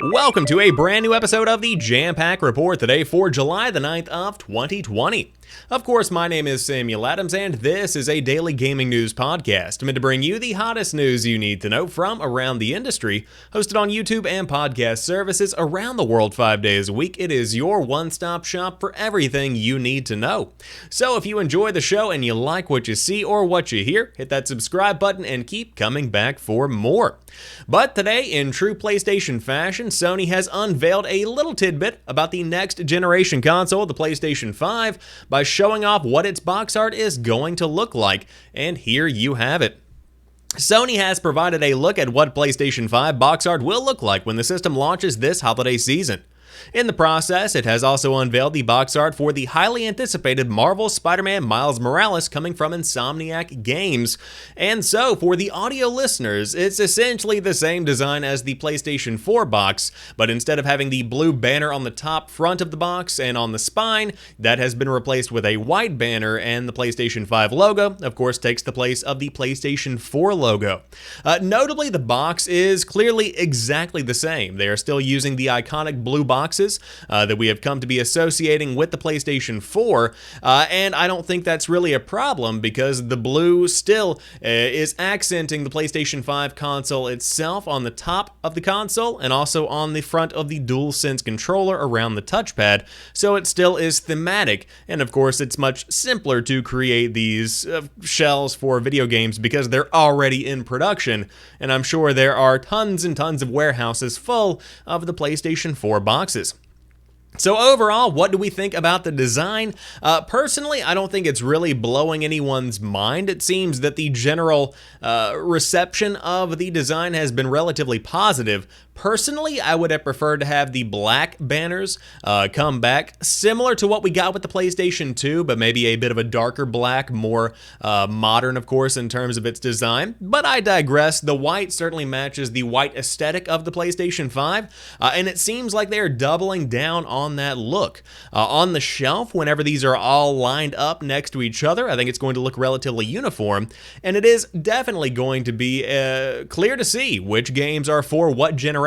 Welcome to a brand new episode of the Jampack Report today for July the 9th of 2020. Of course, my name is Samuel Adams, and this is a daily gaming news podcast meant to bring you the hottest news you need to know from around the industry. Hosted on YouTube and podcast services around the world 5 days a week, it is your one-stop shop for everything you need to know. So if you enjoy the show and you like what you see or what you hear, hit that subscribe button and keep coming back for more. But today, in true PlayStation fashion, Sony has unveiled a little tidbit about the next generation console, the PlayStation 5, by showing off what its box art is going to look like, and here you have it. Sony has provided a look at what PlayStation 5 box art will look like when the system launches this holiday season. In the process, it has also unveiled the box art for the highly anticipated Marvel Spider-Man Miles Morales coming from Insomniac Games. And so, for the audio listeners, it's essentially the same design as the PlayStation 4 box, but instead of having the blue banner on the top front of the box and on the spine, that has been replaced with a white banner, and the PlayStation 5 logo, of course, takes the place of the PlayStation 4 logo. Notably, the box is clearly exactly the same. They are still using the iconic blue boxes that we have come to be associating with the PlayStation 4, and I don't think that's really a problem because the blue still is accenting the PlayStation 5 console itself on the top of the console and also on the front of the DualSense controller around the touchpad, so it still is thematic, and of course it's much simpler to create these shells for video games because they're already in production, and I'm sure there are tons and tons of warehouses full of the PlayStation 4 boxes. So overall, what do we think about the design? Personally, I don't think it's really blowing anyone's mind. It seems that the general reception of the design has been relatively positive. Personally, I would have preferred to have the black banners come back, similar to what we got with the PlayStation 2, but maybe a bit of a darker black, more modern, of course, in terms of its design. But I digress. The white certainly matches the white aesthetic of the PlayStation 5, and it seems like they are doubling down on that look. On the shelf, whenever these are all lined up next to each other, I think it's going to look relatively uniform, and it is definitely going to be clear to see which games are for what generation.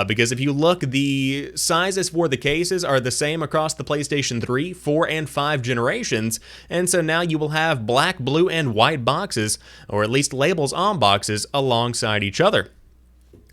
Because if you look, the sizes for the cases are the same across the PlayStation 3, 4, and 5 generations, and so now you will have black, blue, and white boxes, or at least labels on boxes, alongside each other.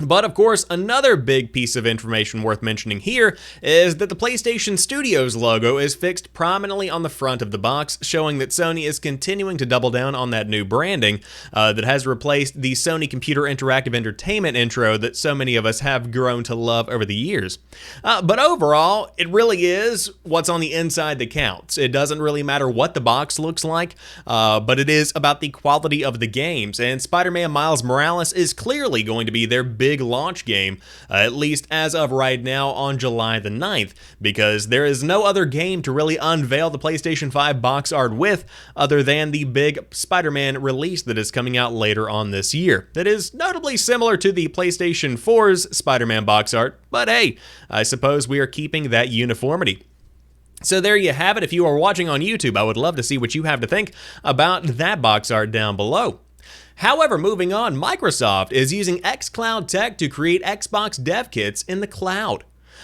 But of course, another big piece of information worth mentioning here is that the PlayStation Studios logo is fixed prominently on the front of the box, showing that Sony is continuing to double down on that new branding that has replaced the Sony Computer Interactive Entertainment intro that so many of us have grown to love over the years. But overall, it really is what's on the inside that counts. It doesn't really matter what the box looks like, but it is about the quality of the games, and Spider-Man Miles Morales is clearly going to be their big launch game, at least as of right now on July the 9th, because there is no other game to really unveil the PlayStation 5 box art with other than the big Spider-Man release that is coming out later on this year. That is notably similar to the PlayStation 4's Spider-Man box art, but hey, I suppose we are keeping that uniformity. So there you have it. If you are watching on YouTube, I would love to see what you have to think about that box art down below. However, moving on, Microsoft is using xCloud tech to create Xbox dev kits in the cloud.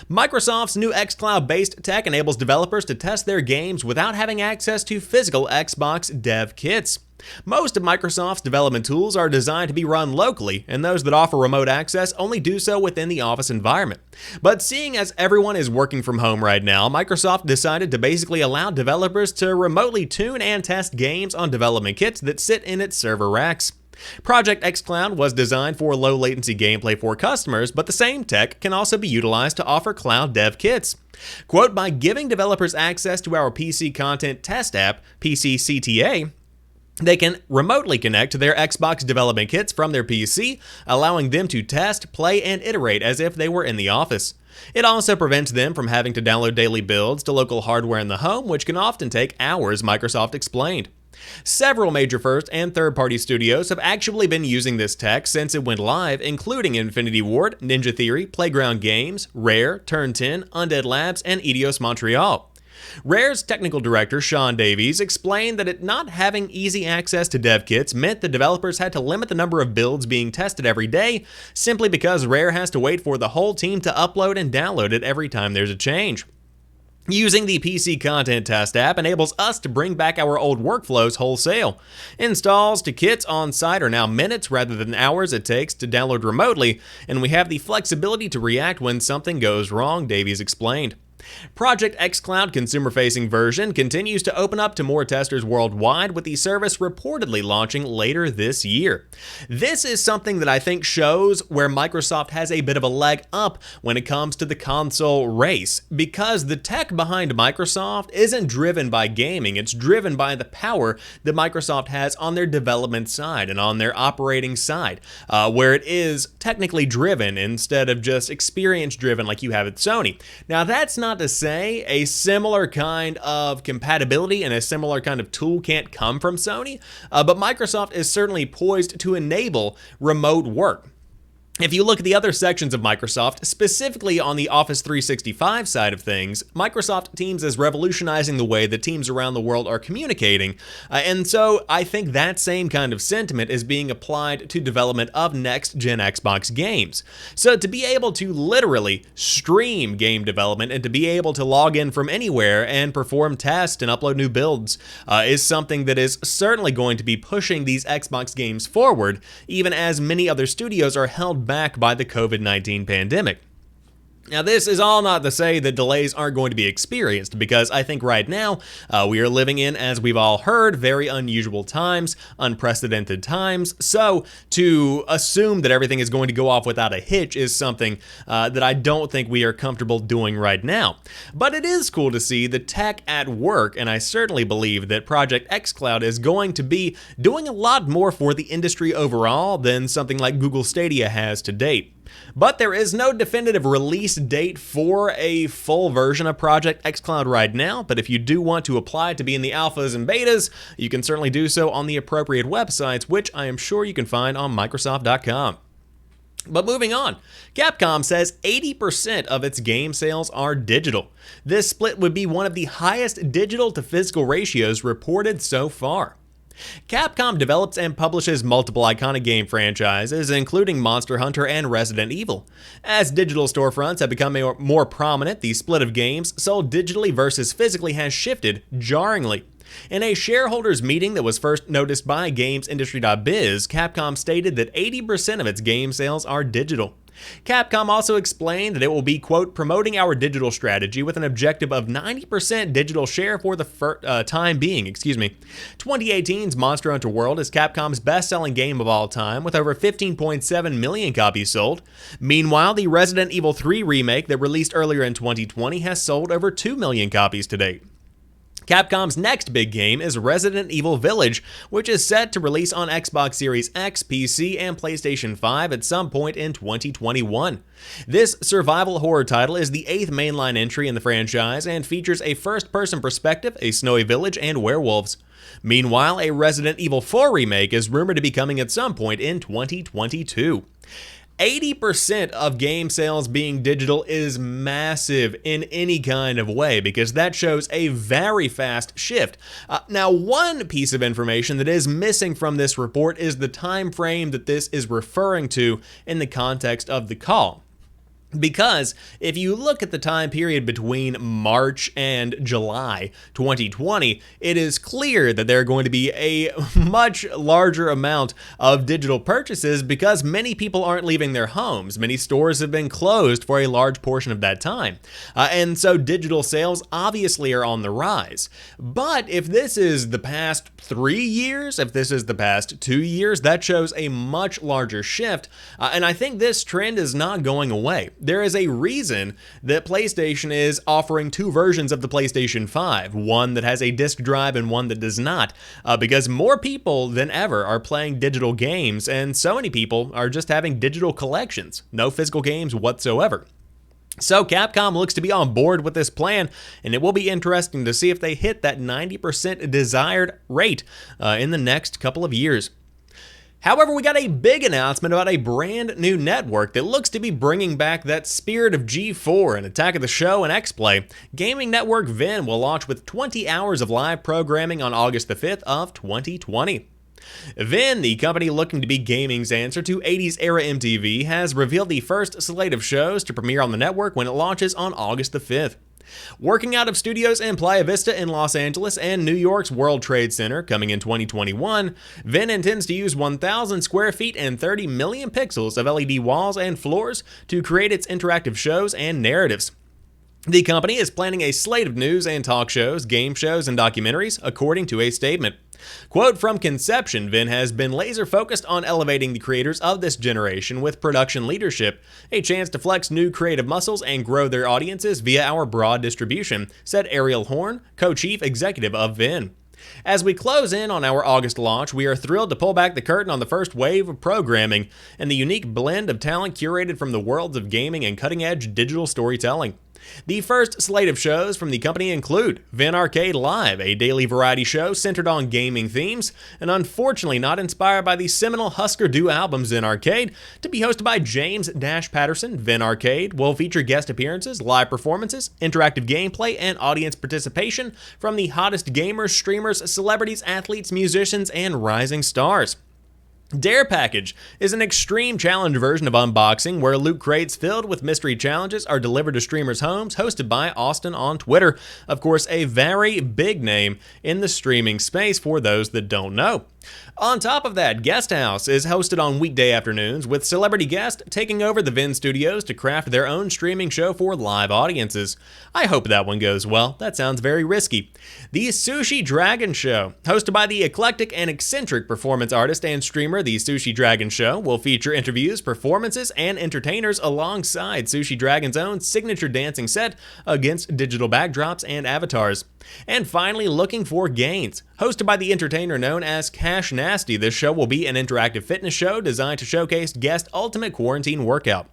Microsoft's new xCloud-based tech enables developers to test their games without having access to physical Xbox dev kits. Most of Microsoft's development tools are designed to be run locally, and those that offer remote access only do so within the office environment. But seeing as everyone is working from home right now, Microsoft decided to basically allow developers to remotely tune and test games on development kits that sit in its server racks. Project xCloud was designed for low-latency gameplay for customers, but the same tech can also be utilized to offer cloud dev kits. Quote, by giving developers access to our PC content test app, PCCTA, they can remotely connect to their Xbox development kits from their PC, allowing them to test, play, and iterate as if they were in the office. It also prevents them from having to download daily builds to local hardware in the home, which can often take hours, Microsoft explained. Several major first and third-party studios have actually been using this tech since it went live, including Infinity Ward, Ninja Theory, Playground Games, Rare, Turn 10, Undead Labs, and Eidos Montreal. Rare's technical director, Sean Davies, explained that it not having easy access to dev kits meant the developers had to limit the number of builds being tested every day, simply because Rare has to wait for the whole team to upload and download it every time there's a change. Using the PC Content Test app enables us to bring back our old workflows wholesale. Installs to kits on site are now minutes rather than hours it takes to download remotely, and we have the flexibility to react when something goes wrong, Davies explained. Project xCloud consumer-facing version continues to open up to more testers worldwide, with the service reportedly launching later this year. This is something that I think shows where Microsoft has a bit of a leg up when it comes to the console race, because the tech behind Microsoft isn't driven by gaming, it's driven by the power that Microsoft has on their development side and on their operating side, where it is technically driven instead of just experience driven like you have at Sony. Now that's not to say a similar kind of compatibility and a similar kind of tool can't come from Sony, but Microsoft is certainly poised to enable remote work. If you look at the other sections of Microsoft, specifically on the Office 365 side of things, Microsoft Teams is revolutionizing the way that teams around the world are communicating, and so I think that same kind of sentiment is being applied to development of next-gen Xbox games. So to be able to literally stream game development and to be able to log in from anywhere and perform tests and upload new builds is something that is certainly going to be pushing these Xbox games forward, even as many other studios are held back by the COVID-19 pandemic. Now, this is all not to say that delays aren't going to be experienced, because I think right now we are living in, as we've all heard, very unusual times, unprecedented times, so to assume that everything is going to go off without a hitch is something that I don't think we are comfortable doing right now. But it is cool to see the tech at work, and I certainly believe that Project xCloud is going to be doing a lot more for the industry overall than something like Google Stadia has to date. But there is no definitive release date for a full version of Project xCloud right now, but if you do want to apply to be in the alphas and betas, you can certainly do so on the appropriate websites, which I am sure you can find on Microsoft.com. But moving on, Capcom says 80% of its game sales are digital. This split would be one of the highest digital to physical ratios reported so far. Capcom develops and publishes multiple iconic game franchises, including Monster Hunter and Resident Evil. As digital storefronts have become more prominent, the split of games sold digitally versus physically has shifted jarringly. In a shareholders meeting that was first noticed by GamesIndustry.biz, Capcom stated that 80% of its game sales are digital. Capcom also explained that it will be, quote, promoting our digital strategy with an objective of 90% digital share for the time being. 2018's Monster Hunter World is Capcom's best-selling game of all time, with over 15.7 million copies sold. Meanwhile, the Resident Evil 3 remake that released earlier in 2020 has sold over 2 million copies to date. Capcom's next big game is Resident Evil Village, which is set to release on Xbox Series X, PC, and PlayStation 5 at some point in 2021. This survival horror title is the 8th mainline entry in the franchise and features a first-person perspective, a snowy village, and werewolves. Meanwhile, a Resident Evil 4 remake is rumored to be coming at some point in 2022. 80% of game sales being digital is massive in any kind of way, because that shows a very fast shift. Now, one piece of information that is missing from this report is the time frame that this is referring to in the context of the call. Because if you look at the time period between March and July 2020, it is clear that there are going to be a much larger amount of digital purchases because many people aren't leaving their homes. Many stores have been closed for a large portion of that time. And so digital sales obviously are on the rise. But if this is the past 3 years, if this is the past 2 years, that shows a much larger shift. And I think this trend is not going away. There is a reason that PlayStation is offering 2 versions of the PlayStation 5, one that has a disc drive and one that does not, because more people than ever are playing digital games, and so many people are just having digital collections, no physical games whatsoever. So Capcom looks to be on board with this plan, and it will be interesting to see if they hit that 90% desired rate in the next couple of years. However, we got a big announcement about a brand new network that looks to be bringing back that spirit of G4 and Attack of the Show and X-Play. Gaming network VENN will launch with 20 hours of live programming on August the 5th of 2020. VENN, the company looking to be gaming's answer to 80s era MTV, has revealed the first slate of shows to premiere on the network when it launches on August the 5th. Working out of studios in Playa Vista in Los Angeles and New York's World Trade Center coming in 2021, VENN intends to use 1,000 square feet and 30 million pixels of LED walls and floors to create its interactive shows and narratives. The company is planning a slate of news and talk shows, game shows, and documentaries, according to a statement. Quote, from conception, VENN has been laser focused on elevating the creators of this generation with production leadership, a chance to flex new creative muscles and grow their audiences via our broad distribution, said Ariel Horn, co-chief executive of VENN. As we close in on our August launch, we are thrilled to pull back the curtain on the first wave of programming and the unique blend of talent curated from the worlds of gaming and cutting-edge digital storytelling. The first slate of shows from the company include VENN Arcade Live, a daily variety show centered on gaming themes, and unfortunately not inspired by the seminal Husker Du album VENN Arcade, to be hosted by James Patterson. VENN Arcade will feature guest appearances, live performances, interactive gameplay, and audience participation from the hottest gamers, streamers, celebrities, athletes, musicians, and rising stars. Dare Package is an extreme challenge version of unboxing where loot crates filled with mystery challenges are delivered to streamers' homes, hosted by Austin on Twitter. Of course, a very big name in the streaming space for those that don't know. On top of that, Guest House is hosted on weekday afternoons with celebrity guests taking over the VENN studios to craft their own streaming show for live audiences. I hope that one goes well. That sounds very risky. The Sushi Dragon Show, hosted by the eclectic and eccentric performance artist and streamer, the Sushi Dragon Show will feature interviews, performances, and entertainers alongside Sushi Dragon's own signature dancing set against digital backdrops and avatars. And finally, Looking for Gains, hosted by the entertainer known as Cash Nasty. This show will be an interactive fitness show designed to showcase guest ultimate quarantine workout.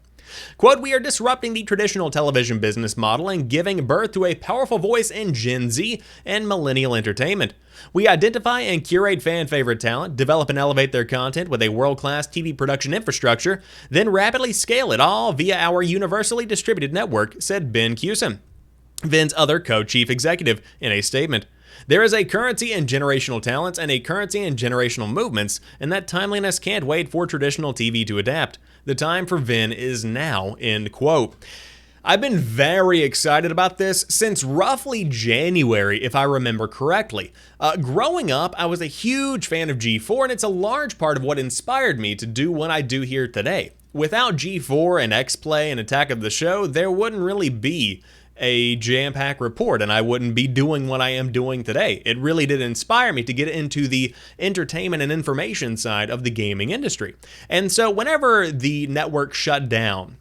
Quote, we are disrupting the traditional television business model and giving birth to a powerful voice in Gen Z and millennial entertainment. We identify and curate fan-favorite talent, develop and elevate their content with a world-class TV production infrastructure, then rapidly scale it all via our universally distributed network, said Ben Cusin, VENN's other co-chief executive, in a statement. There is a currency in generational talents and a currency in generational movements, and that timeliness can't wait for traditional TV to adapt. The time for VENN is now, end quote. I've been very excited about this since roughly January, if I remember correctly. Growing up, I was a huge fan of G4, and it's a large part of what inspired me to do what I do here today. Without G4 and X-Play and Attack of the Show, there wouldn't really be a Jampack report, and I wouldn't be doing what I am doing today. It really did inspire me to get into the entertainment and information side of the gaming industry. And so whenever the network shut down,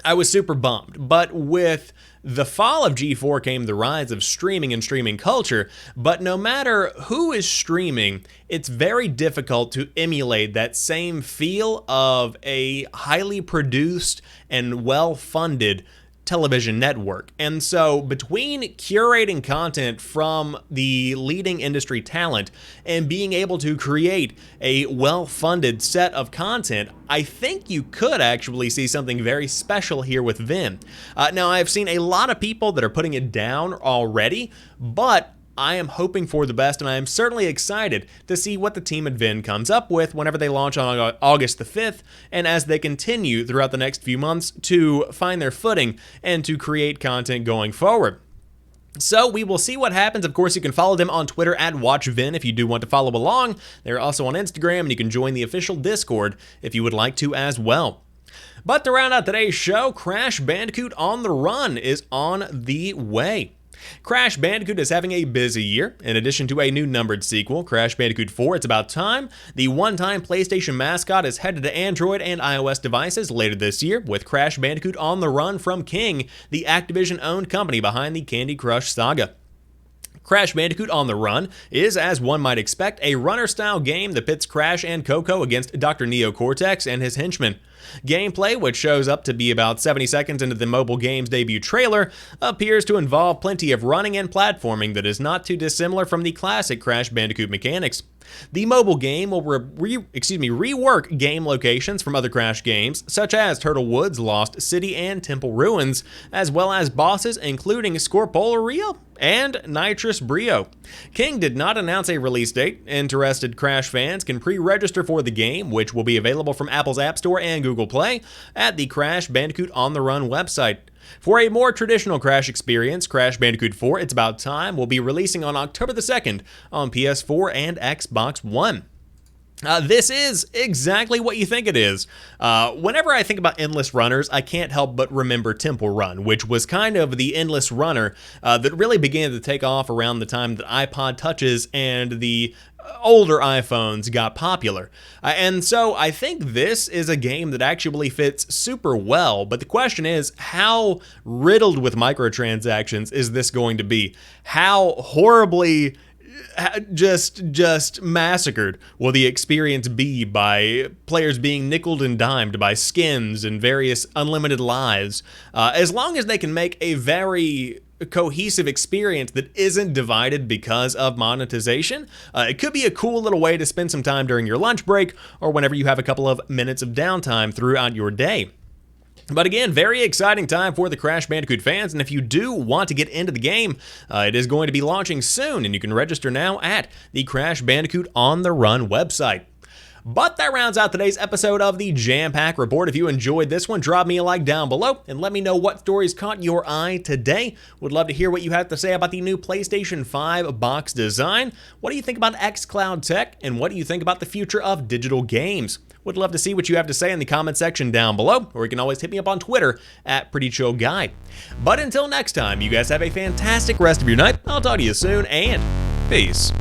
I was super bummed. But with the fall of G4 came the rise of streaming and streaming culture. But no matter who is streaming, it's very difficult to emulate that same feel of a highly produced and well-funded television network. And so between curating content from the leading industry talent and being able to create a well-funded set of content, I think you could actually see something very special here with VENN. Now, I've seen a lot of people that are putting it down already, but I am hoping for the best, and I am certainly excited to see what the team at VENN comes up with whenever they launch on August the 5th, and as they continue throughout the next few months to find their footing and to create content going forward. So we will see what happens. Of course, you can follow them on Twitter at WatchVENN if you do want to follow along. They're also on Instagram, and you can join the official Discord if you would like to as well. But to round out today's show, Crash Bandicoot on the Run is on the way. Crash Bandicoot is having a busy year. In addition to a new numbered sequel, Crash Bandicoot 4, It's About Time, the one-time PlayStation mascot is headed to Android and iOS devices later this year, with Crash Bandicoot on the Run from King, the Activision-owned company behind the Candy Crush saga. Crash Bandicoot on the Run is, as one might expect, a runner-style game that pits Crash and Coco against Dr. Neo Cortex and his henchmen. Gameplay, which shows up to be about 70 seconds into the mobile game's debut trailer, appears to involve plenty of running and platforming that is not too dissimilar from the classic Crash Bandicoot mechanics. The mobile game will rework game locations from other Crash games, such as Turtle Woods, Lost City, and Temple Ruins, as well as bosses including Scorpolaria and Nitrous Brio. King did not announce a release date. Interested Crash fans can pre-register for the game, which will be available from Apple's App Store and Google Play at the Crash Bandicoot On the Run website. For a more traditional Crash experience, Crash Bandicoot 4 It's About Time will be releasing on October the 2nd on PS4 and Xbox One. This is exactly what you think it is. Whenever I think about Endless Runners, I can't help but remember Temple Run, which was kind of the Endless Runner that really began to take off around the time that iPod Touches and the older iPhones got popular. And so I think this is a game that actually fits super well, but the question is, how riddled with microtransactions is this going to be? How horribly just massacred will the experience be by players being nickeled and dimed by skins and various unlimited lives? As long as they can make a very cohesive experience that isn't divided because of monetization, it could be a cool little way to spend some time during your lunch break or whenever you have a couple of minutes of downtime throughout your day. But again, very exciting time for the Crash Bandicoot fans, and if you do want to get into the game, it is going to be launching soon, and you can register now at the Crash Bandicoot On the Run website. But that rounds out today's episode of the Jampack Report. If you enjoyed this one, drop me a like down below and let me know what stories caught your eye today. Would love to hear what you have to say about the new PlayStation 5 box design. What do you think about xCloud tech, and what do you think about the future of digital games? Would love to see what you have to say in the comment section down below, or you can always hit me up on Twitter at PrettyChillGuy. But until next time, you guys have a fantastic rest of your night. I'll talk to you soon, and peace.